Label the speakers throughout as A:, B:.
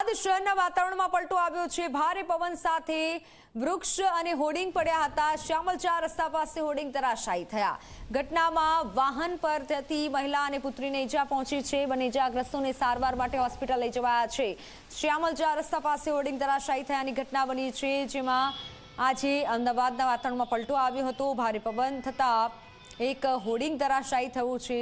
A: બાદ શહેરના વાતાવરણમાં પલટો આવ્યો છે। ભારે પવન સાથે વૃક્ષ અને હોર્ડિંગ પડ્યા હતા। શ્યામલ 4 રસ્તા પાસે હોર્ડિંગ તરાશાયી થયા। ઘટનામાં વાહન પર જતી મહિલા અને પુત્રીને ઈજા પહોંચી છે। બંને ઈજાગ્રસ્તોને સારવાર માટે હોસ્પિટલ લઈ જવાયા છે। શ્યામલ 4 રસ્તા પાસે હોર્ડિંગ તરાશાયી થયાની ઘટના બની છે, જેમાં આજે અમદાવાદના વાતાવરણમાં પલટો આવ્યો હતો। ભારે પવન થતાં એક હોર્ડિંગ તરાશાયી થયું છે।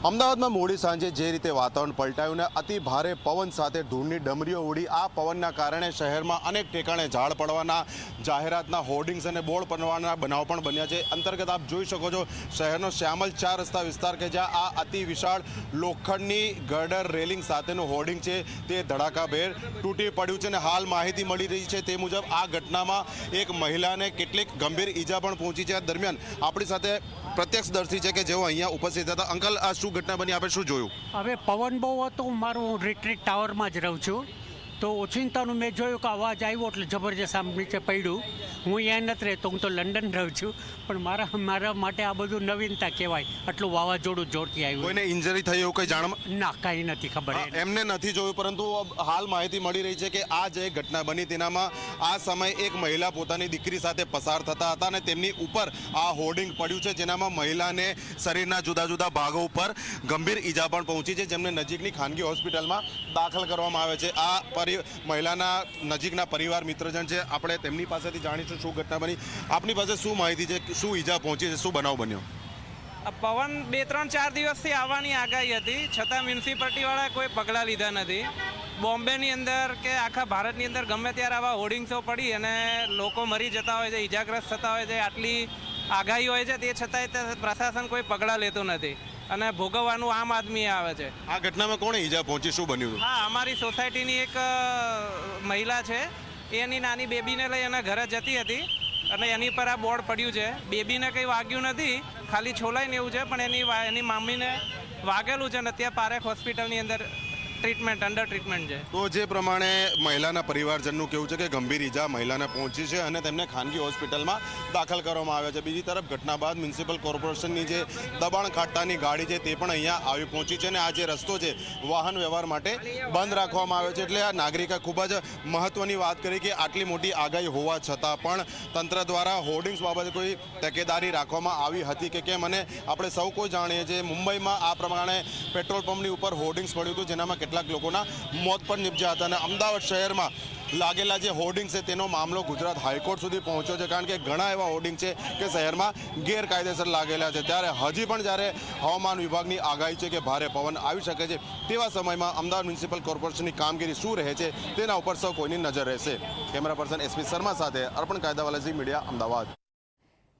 B: અમદાવાદમાં મોડી સાંજે જે રીતે વાતાવરણ પલટાયું ને અતિ ભારે પવન સાથે ધૂળની ડમરીઓ ઉડી, આ પવનના કારણે શહેરમાં અનેક ઠેકાણે ઝાડ પડવાના, જાહેરાતના હોર્ડિંગ્સ અને બોર્ડ પડવાના બનાવ પણ બન્યા છે। અંતર્ગત આપ જોઈ શકો છો શહેરનો શ્યામલ 4 રસ્તા વિસ્તાર કે જ્યાં આ અતિ વિશાળ લોખંડની ગર્ડર રેલિંગ સાથેનું હોર્ડિંગ છે તે ધડાકાભેર તૂટી પડ્યું છે અને હાલ માહિતી મળી રહી છે તે મુજબ આ ઘટનામાં એક મહિલાને કેટલીક ગંભીર ઈજા પણ પહોંચી છે। આ દરમિયાન આપણી સાથે પ્રત્યક્ષદર્શી છે કે જેઓ અહીંયા ઉપસ્થિત હતા। અંકલ, આ શું ઘટના બની, આપણે શું જોયું?
C: હવે પવન બહુ હતો, મારું રીટ્રીટ ટાવરમાં જ રહું છું, તો ઓચિંતાનું મેં જોયું કે અવાજ આવ્યો એટલે જબરજસ્ત આમ નીચે પડ્યું। હું અહીંયા નથી રહેતો, હું તો લંડન રહું છું, પણ મારા માટે આ બધું નવીનતા કહેવાય। આટલું વાવાઝોડું જોરથી આવ્યું।
B: કોઈને ઇન્જરી થઈ એવું કંઈ જાણવા?
C: ના, કાંઈ નથી ખબર,
B: એમને નથી જોયું, પરંતુ હાલ માહિતી મળી રહી છે કે આ જે ઘટના બની તેનામાં આ સમયે એક મહિલા પોતાની દીકરી સાથે પસાર થતા હતા અને તેમની ઉપર આ હોર્ડિંગ પડ્યું છે, જેનામાં મહિલાને શરીરના જુદા જુદા ભાગો ઉપર ગંભીર ઈજા પણ પહોંચી છે, જેમને નજીકની ખાનગી હોસ્પિટલમાં દાખલ કરવામાં આવે છે। આ મહિલાના નજીકના પરિવાર મિત્રજન છે, આપણે તેમની પાસેથી જાણીશું શું ઘટના બની। આપની પાસે શું માહિતી છે, શું ઈજા પહોંચી છે, શું બનાવ બન્યો?
D: પવન 2-3-4 દિવસથી આવવાની આગાહી હતી, છતાં મ્યુનિસિપાલિટીવાળાએ કોઈ પગલાં લીધા નથી। બોમ્બેની અંદર કે આખા ભારતની અંદર ગમે ત્યારે આવા હોર્ડિંગ્સો પડી અને લોકો મરી જતા હોય છે, ઈજાગ્રસ્ત થતા હોય છે, આટલી આગાહી હોય છે, તે છતાંય પ્રશાસન કોઈ પગલાં લેતું નથી અને ભોગવવાનું આમ આદમી આવે છે।
B: આ ઘટનામાં કોણે ઈજા પહોંચી, શું બન્યું?
D: હા, અમારી સોસાયટીની એક મહિલા છે, એની નાની બેબીને લઈ એના ઘરે જતી હતી અને એની પર આ બોર્ડ પડ્યું છે। બેબીને કંઈ વાગ્યું નથી, ખાલી છોલાઈને એવું છે, પણ એની મમ્મીને વાગેલું છે અને ત્યાં પારેખ હોસ્પિટલની અંદર અંડર ટ્રીટમેન્ટ છે।
B: તો જે પ્રમાણે મહિલાના પરિવારજનનું કેવું છે કે ગંભીર ઈજા મહિલાને પહોંચી છે અને તેમને ખાનગી હોસ્પિટલમાં દાખલ કરવામાં આવ્યા છે। બીજી તરફ ઘટના બાદ મ્યુનિસિપલ કોર્પોરેશનની જે દબાણ ખાતાની ગાડી છે તે પણ અહીંયા આવી પહોંચી છે અને આ જે રસ્તો છે વાહન વ્યવહાર માટે બંધ રાખવામાં આવ્યો છે। એટલે આ નાગરિકે ખૂબ જ મહત્વની વાત કરી કે આટલી મોટી આગાહી હોવા છતાં પણ તંત્ર દ્વારા હોર્ડિંગ્સ બાબતે કોઈ તકેદારી રાખવામાં આવી હતી કે કેમ? અને આપણે સૌ કોઈ જાણીએ છીએ મુંબઈમાં આ પ્રમાણે પેટ્રોલ પંપની ઉપર હોર્ડિંગ્સ પડ્યું હતું, જેનામાં કેટલાક લોકોના મોત પણ નિપજ્યા હતા અને અમદાવાદ શહેરમાં લાગેલા જે હોર્ડિંગ છે તેનો મામલો ગુજરાત હાઈકોર્ટ સુધી પહોંચ્યો છે, કારણ કે ઘણા એવા હોર્ડિંગ છે કે શહેરમાં ગેરકાયદેસર લાગેલા છે। ત્યારે હજી પણ જ્યારે હવામાન વિભાગની આગાહી છે કે ભારે પવન આવી શકે છે, તેવા સમયમાં અમદાવાદ મ્યુનિસિપલ કોર્પોરેશનની કામગીરી શું રહે છે તેના ઉપર સૌ કોઈની નજર રહેશે। કેમેરા પર્સન SP શર્મા સાથે અર્પણ કાયદાવાલા ઝી મીડિયા, અમદાવાદ।